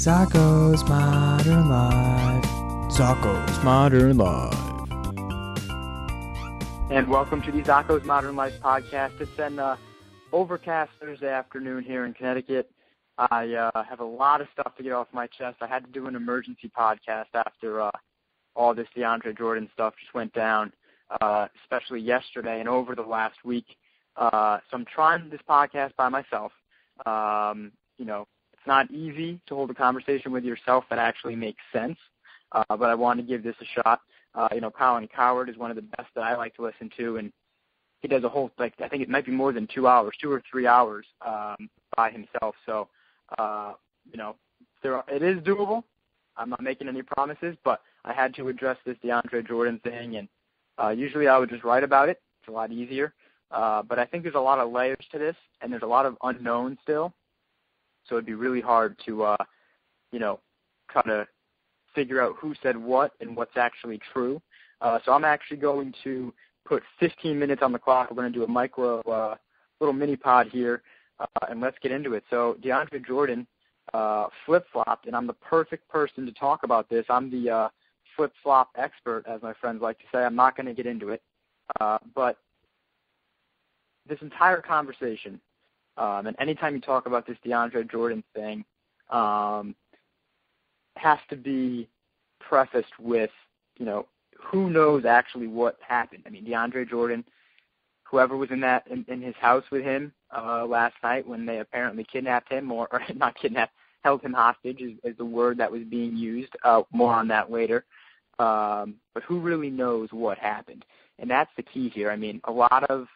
Zocco's Modern Life. Zocco's Modern Life. And welcome to the Zocco's Modern Life podcast. It's an overcast Thursday afternoon here in Connecticut. I have a lot of stuff to get off my chest. I had to do an emergency podcast after all this DeAndre Jordan stuff just went down, especially yesterday and over the last week. So I'm trying this podcast by myself. It's not easy to hold a conversation with yourself that actually makes sense, but I want to give this a shot. Colin Coward is one of the best that I like to listen to, and he does a whole, I think it might be more than 2 hours, 2 or 3 hours by himself. So, it is doable. I'm not making any promises, but I had to address this DeAndre Jordan thing, and usually I would just write about it. It's a lot easier. But I think there's a lot of layers to this, and there's a lot of unknowns still. So it'd be really hard to, try to figure out who said what and what's actually true. So I'm actually going to put 15 minutes on the clock. We're going to do a little mini pod here, and let's get into it. So DeAndre Jordan flip-flopped, and I'm the perfect person to talk about this. I'm the flip-flop expert, as my friends like to say. I'm not going to get into it. But this entire conversation, and anytime you talk about this DeAndre Jordan thing, has to be prefaced with, who knows actually what happened. I mean, DeAndre Jordan, whoever was in his house with him last night when they apparently kidnapped him, or not kidnapped, held him hostage is the word that was being used. More on that later. But who really knows what happened? And that's the key here. I mean, a lot of,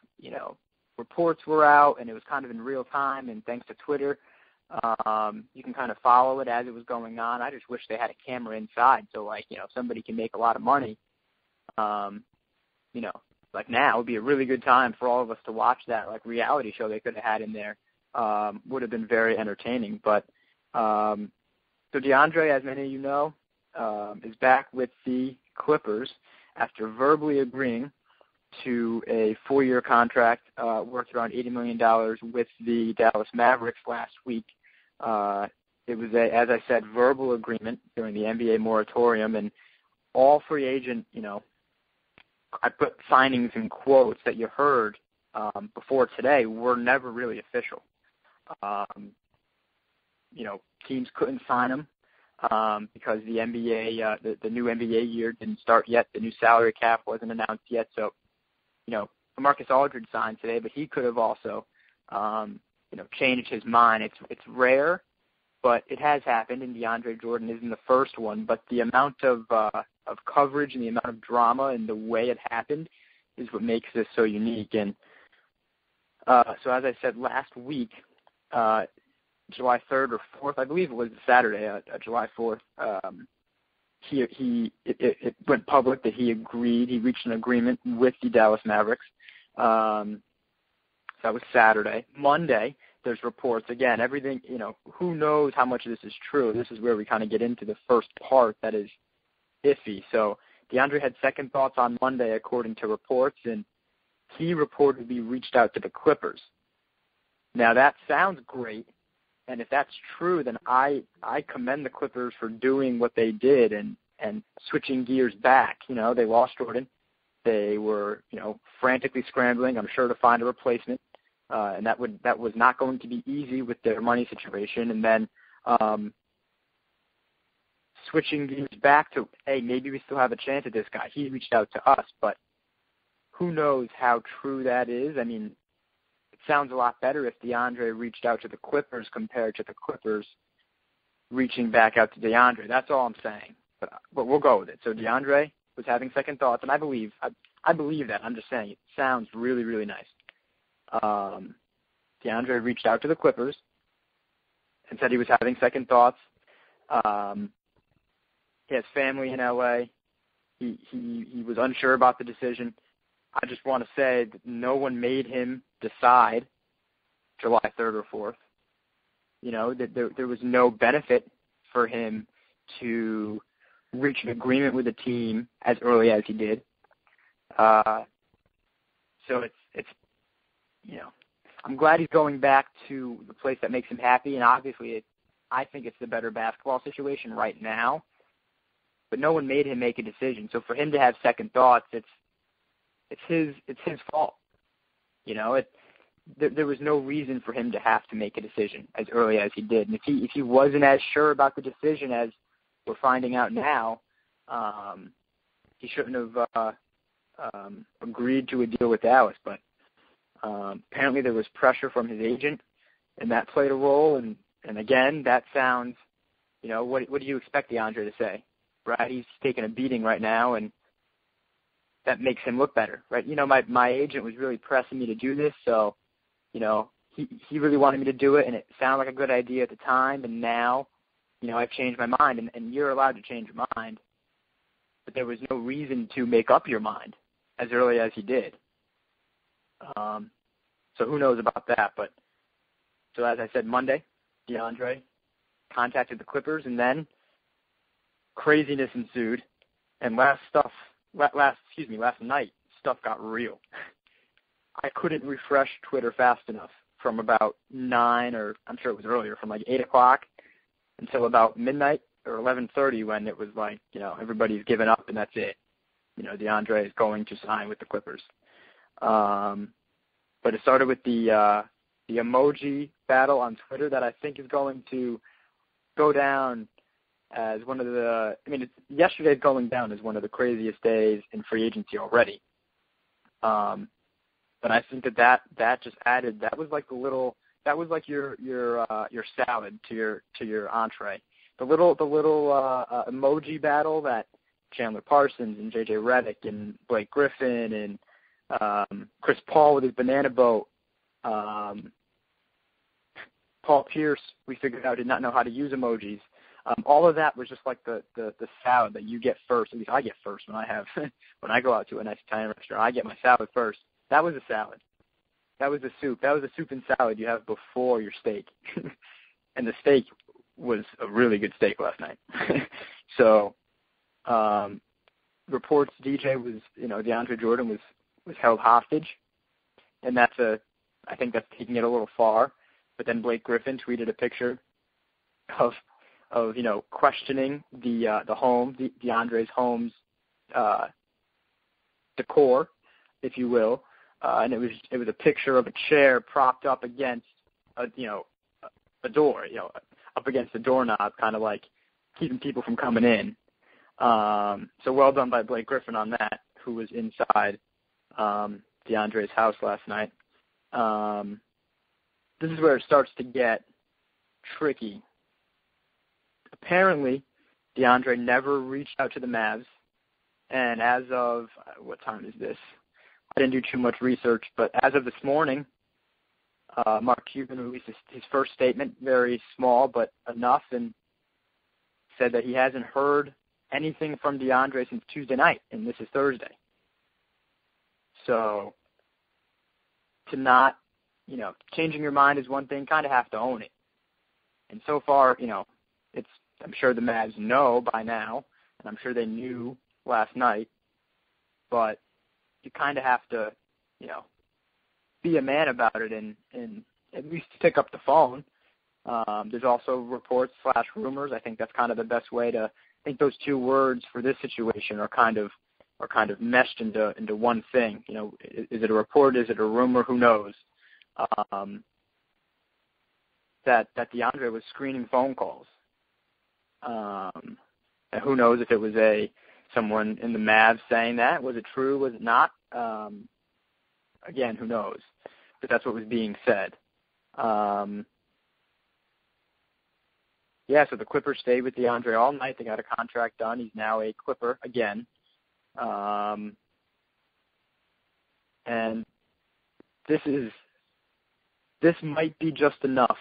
reports were out, and it was kind of in real time, and thanks to Twitter, you can kind of follow it as it was going on. I just wish they had a camera inside, so somebody can make a lot of money. Now would be a really good time for all of us to watch that reality show they could have had in there. Would have been very entertaining. But so DeAndre, as many of you know, is back with the Clippers after verbally agreeing to a 4-year contract worth around $80 million with the Dallas Mavericks last week. It was, as I said, verbal agreement during the NBA moratorium, and all free agent, I put signings in quotes that you heard before today were never really official. Teams couldn't sign them because the NBA, the new NBA year didn't start yet. The new salary cap wasn't announced yet, so Marcus Aldridge signed today, but he could have also, changed his mind. It's rare, but it has happened, and DeAndre Jordan isn't the first one. But the amount of coverage and the amount of drama and the way it happened is what makes this so unique. And so, as I said last week, July 3rd or 4th, I believe it was Saturday, July 4th. It went public that he reached an agreement with the Dallas Mavericks. That was Saturday. Monday, there's reports. Again, everything, who knows how much of this is true. This is where we kind of get into the first part that is iffy. So DeAndre had second thoughts on Monday, according to reports, and he reportedly reached out to the Clippers. Now, that sounds great. And if that's true, then I commend the Clippers for doing what they did and switching gears back. They lost Jordan. They were, frantically scrambling, I'm sure, to find a replacement. And that was not going to be easy with their money situation. And then switching gears back to, hey, maybe we still have a chance at this guy. He reached out to us, but who knows how true that is. I mean, sounds a lot better if DeAndre reached out to the Clippers compared to the Clippers reaching back out to DeAndre. That's all I'm saying. But we'll go with it. So DeAndre was having second thoughts, and I believe that. I'm just saying it sounds really, really nice. DeAndre reached out to the Clippers and said he was having second thoughts. He has family in LA. He was unsure about the decision. I just want to say that no one made him decide July 3rd or 4th. That there was no benefit for him to reach an agreement with the team as early as he did. So it's I'm glad he's going back to the place that makes him happy, and obviously I think it's the better basketball situation right now. But no one made him make a decision. So for him to have second thoughts, it's his fault. You know, there was no reason for him to have to make a decision as early as he did. And if he wasn't as sure about the decision as we're finding out now, he shouldn't have agreed to a deal with Dallas. But apparently there was pressure from his agent, and that played a role. And again, that sounds, you know, what do you expect DeAndre to say? Right? He's taking a beating right now, and that makes him look better, right? You know, my agent was really pressing me to do this, so, you know, he really wanted me to do it, and it sounded like a good idea at the time, and now, you know, I've changed my mind, and you're allowed to change your mind, but there was no reason to make up your mind as early as he did. So who knows about that, but so as I said, Monday, DeAndre contacted the Clippers, and then craziness ensued, and last night, stuff got real. I couldn't refresh Twitter fast enough from about 9, or I'm sure it was earlier, from like 8 o'clock until about midnight or 11:30 when it was like, you know, everybody's given up and that's it. You know, DeAndre is going to sign with the Clippers. But it started with the emoji battle on Twitter that I think is going to go down as one of the, yesterday's going down as one of the craziest days in free agency already. But I think that just added, that was like your salad to your entree. The little emoji battle that Chandler Parsons and JJ Redick and Blake Griffin and Chris Paul with his banana boat, Paul Pierce, we figured out, did not know how to use emojis. All of that was just like the salad that you get first. At least I get first when I go out to a nice Italian restaurant. I get my salad first. That was a salad. That was the soup. That was the soup and salad you have before your steak. And the steak was a really good steak last night. So reports DeAndre Jordan was held hostage, and I think that's taking it a little far. But then Blake Griffin tweeted a picture of questioning the home, DeAndre's home's decor, if you will, and it was a picture of a chair propped up against a door, up against the doorknob, kind of like keeping people from coming in. So well done by Blake Griffin on that, who was inside DeAndre's house last night. This is where it starts to get tricky. Apparently, DeAndre never reached out to the Mavs, and as of, what time is this? I didn't do too much research, but as of this morning, Mark Cuban released his first statement, very small but enough, and said that he hasn't heard anything from DeAndre since Tuesday night, and this is Thursday. So to not, changing your mind is one thing, kind of have to own it. And so far, I'm sure the Mavs know by now, and I'm sure they knew last night, but you kind of have to, be a man about it and at least pick up the phone. There's also reports / rumors. I think that's kind of the best way to, I think those two words for this situation are kind of meshed into one thing. Is it a report? Is it a rumor? Who knows? That DeAndre was screening phone calls. And who knows if it was someone in the Mavs saying that? Was it true? Was it not? Again, who knows? But that's what was being said. So the Clippers stayed with DeAndre all night. They got a contract done. He's now a Clipper again. And this might be just enough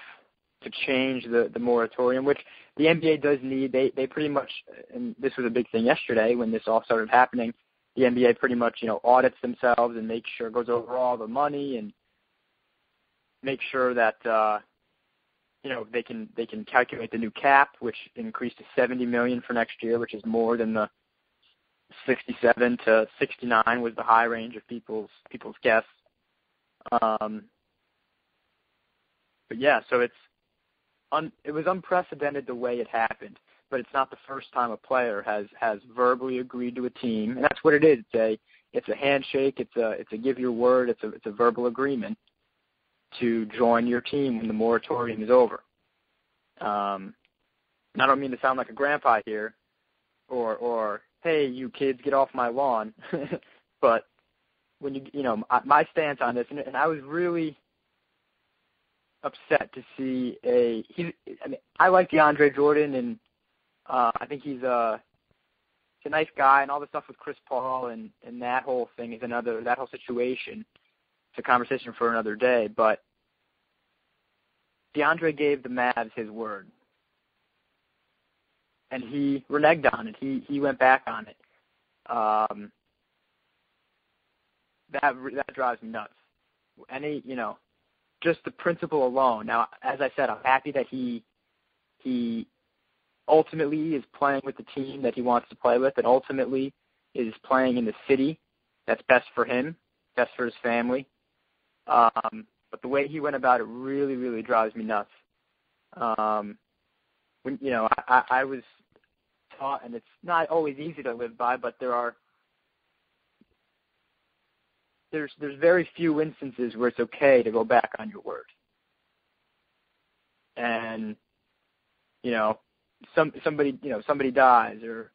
to change the moratorium, which the NBA does need. They pretty much, and this was a big thing yesterday when this all started happening, the NBA pretty much, audits themselves and makes sure, goes over all the money and make sure that, they can calculate the new cap, which increased to $70 million for next year, which is more than the 67 to 69 was the high range of people's guess. But yeah, so it was unprecedented the way it happened, but it's not the first time a player has verbally agreed to a team, and that's what it is. It's a handshake. It's a give your word. It's a verbal agreement to join your team when the moratorium is over. I don't mean to sound like a grandpa here, or hey, you kids, get off my lawn, but when my stance on this, and I was really upset to see I like DeAndre Jordan, and I think he's a nice guy, and all the stuff with Chris Paul and that whole thing is that whole situation. It's a conversation for another day, but DeAndre gave the Mavs his word, and he reneged on it. He went back on it. That drives me nuts. Just the principle alone. Now, as I said, I'm happy that he ultimately is playing with the team that he wants to play with, and ultimately is playing in the city that's best for him, best for his family. But the way he went about it really, really drives me nuts. I was taught, and it's not always easy to live by, but there's very few instances where it's okay to go back on your word. And somebody dies, or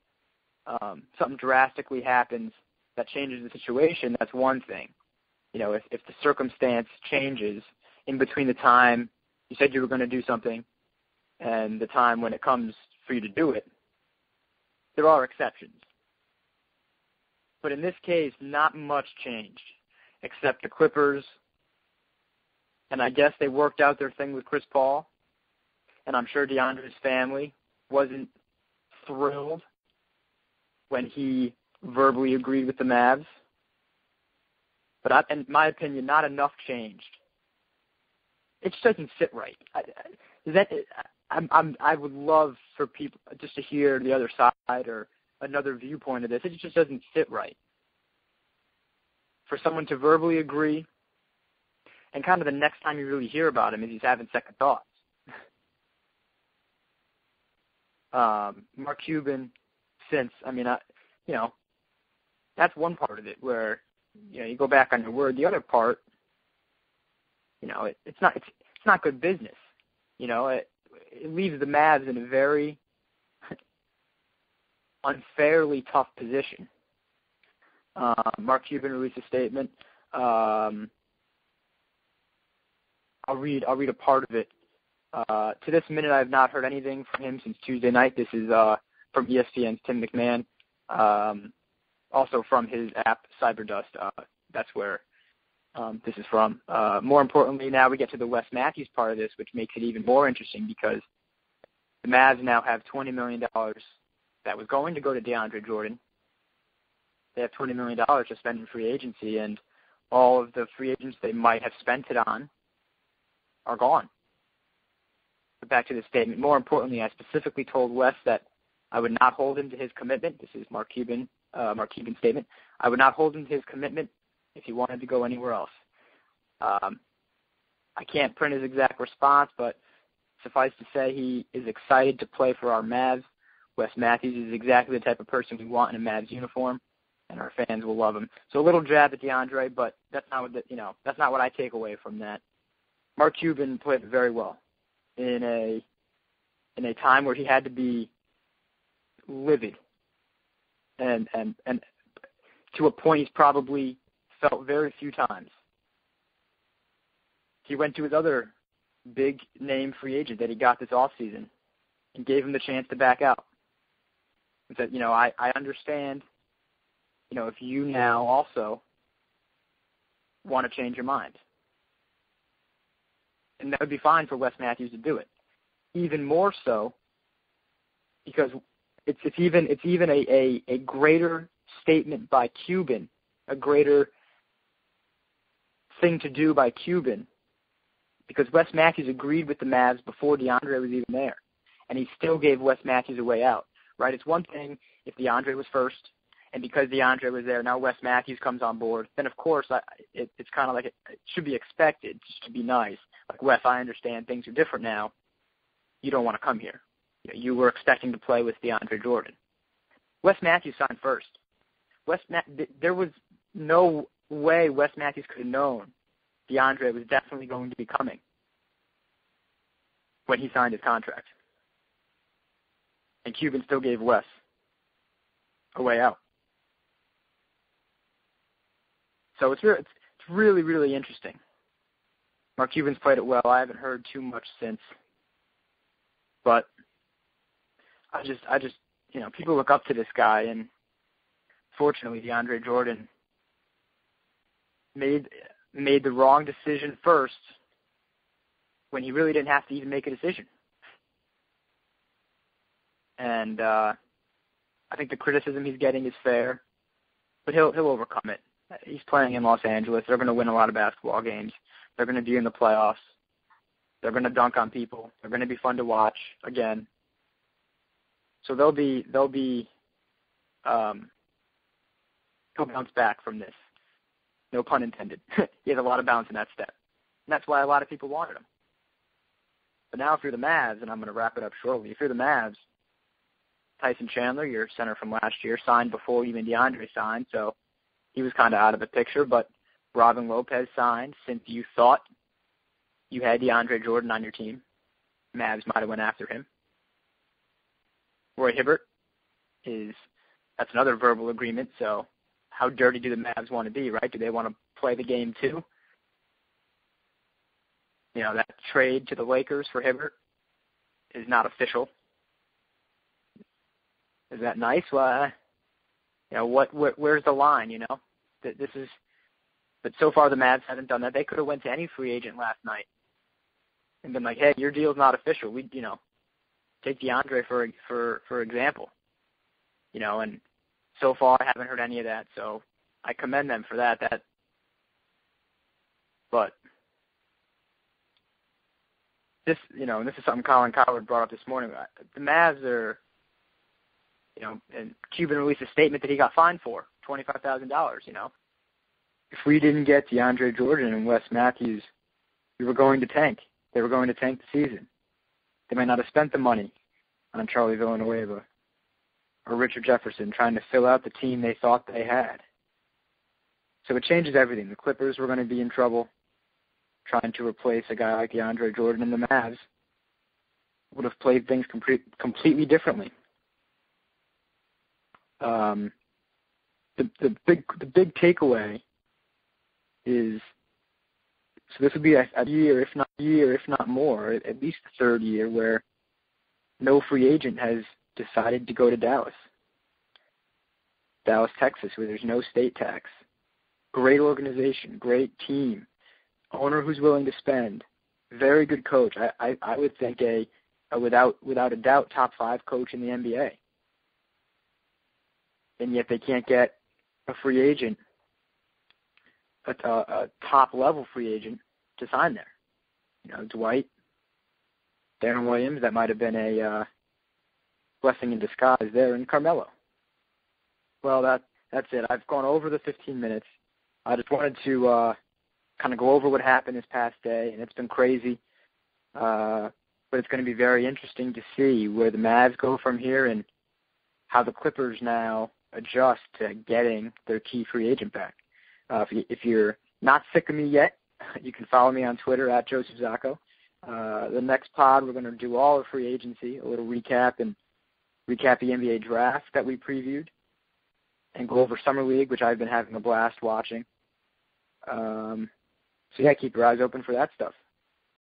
something drastically happens that changes the situation. That's one thing. If the circumstance changes in between the time you said you were going to do something and the time when it comes for you to do it, there are exceptions. But in this case, not much changed, except the Clippers, and I guess they worked out their thing with Chris Paul, and I'm sure DeAndre's family wasn't thrilled when he verbally agreed with the Mavs. But in my opinion, not enough changed. It just doesn't sit right. I would love for people just to hear the other side or another viewpoint of this. It just doesn't sit right. For someone to verbally agree, and kind of the next time you really hear about him is he's having second thoughts. Mark Cuban, that's one part of it where, you go back on your word. The other part, it's not good business. It leaves the Mavs in a very unfairly tough position. Mark Cuban released a statement. I'll read a part of it. To this minute, I have not heard anything from him since Tuesday night. This is from ESPN's Tim McMahon. Also from his app, Cyberdust. That's where this is from. More importantly, now we get to the Wes Matthews part of this, which makes it even more interesting because the Mavs now have $20 million that was going to go to DeAndre Jordan. They have $20 million to spend in free agency, and all of the free agents they might have spent it on are gone. But back to the statement. More importantly, I specifically told Wes that I would not hold him to his commitment. This is Mark Cuban's statement. I would not hold him to his commitment if he wanted to go anywhere else. I can't print his exact response, but suffice to say he is excited to play for our Mavs. Wes Matthews is exactly the type of person we want in a Mavs uniform, and our fans will love him. So a little jab at DeAndre, but that's not what I take away from that. Mark Cuban played very well in a time where he had to be livid, and to a point he's probably felt very few times. He went to his other big name free agent that he got this offseason and gave him the chance to back out. And said, I understand, if you now also want to change your mind. And that would be fine for Wes Matthews to do it. Even more so because it's even a greater statement by Cuban, a greater thing to do by Cuban, because Wes Matthews agreed with the Mavs before DeAndre was even there, and he still gave Wes Matthews a way out, right? It's one thing if DeAndre was first, and because DeAndre was there, now Wes Matthews comes on board, then of course it's kind of like it should be expected, just to be nice. Like, Wes, I understand things are different now, you don't want to come here. You were expecting to play with DeAndre Jordan. Wes Matthews signed first. There was no way Wes Matthews could have known DeAndre was definitely going to be coming when he signed his contract. And Cuban still gave Wes a way out. So it's really, really interesting. Mark Cuban's played it well. I haven't heard too much since. But I just people look up to this guy, and fortunately DeAndre Jordan made the wrong decision first when he really didn't have to even make a decision. And I think the criticism he's getting is fair, but he'll overcome it. He's playing in Los Angeles. They're going to win a lot of basketball games. They're going to be in the playoffs. They're going to dunk on people. They're going to be fun to watch again. So he'll bounce back from this. No pun intended. He has a lot of bounce in that step. And that's why a lot of people wanted him. But now if you're the Mavs, and I'm going to wrap it up shortly, if you're the Mavs, Tyson Chandler, your center from last year, signed before even DeAndre signed, so he was kind of out of the picture. But Robin Lopez signed since you thought you had DeAndre Jordan on your team. Mavs might have went after him. Roy Hibbert that's another verbal agreement, so how dirty do the Mavs want to be, right? Do they want to play the game too? That trade to the Lakers for Hibbert is not official. Is that nice? Well, where's the line, But so far the Mavs haven't done that. They could have went to any free agent last night and been like, hey, your deal's not official. We, take DeAndre for example, and so far I haven't heard any of that. So I commend them for that. But this, and this is something Colin Cowherd brought up this morning. The Mavs are, and Cuban released a statement that he got fined for $25,000. If we didn't get DeAndre Jordan and Wes Matthews, we were going to tank. They were going to tank the season. They might not have spent the money on Charlie Villanueva or Richard Jefferson trying to fill out the team they thought they had. So it changes everything. The Clippers were going to be in trouble trying to replace a guy like DeAndre Jordan, and the Mavs would have played things completely differently. The big takeaway is, so this would be a year, if not more, at least the third year where no free agent has decided to go to Dallas, Texas, where there's no state tax. Great organization, great team, owner who's willing to spend, very good coach. I would think a without a doubt top 5 coach in the NBA. And yet they can't get a free agent, a top-level free agent to sign there. Dwight, Darren Williams, that might have been a blessing in disguise there, and Carmelo. Well, that's it. I've gone over the 15 minutes. I just wanted to kind of go over what happened this past day, and it's been crazy. But it's going to be very interesting to see where the Mavs go from here and how the Clippers now adjust to getting their key free agent back. If you're not sick of me yet, you can follow me on Twitter at Joseph Zocco. The next pod, we're going to do all of free agency, a little recap the NBA draft that we previewed, and go over Summer League, which I've been having a blast watching. So, yeah, keep your eyes open for that stuff.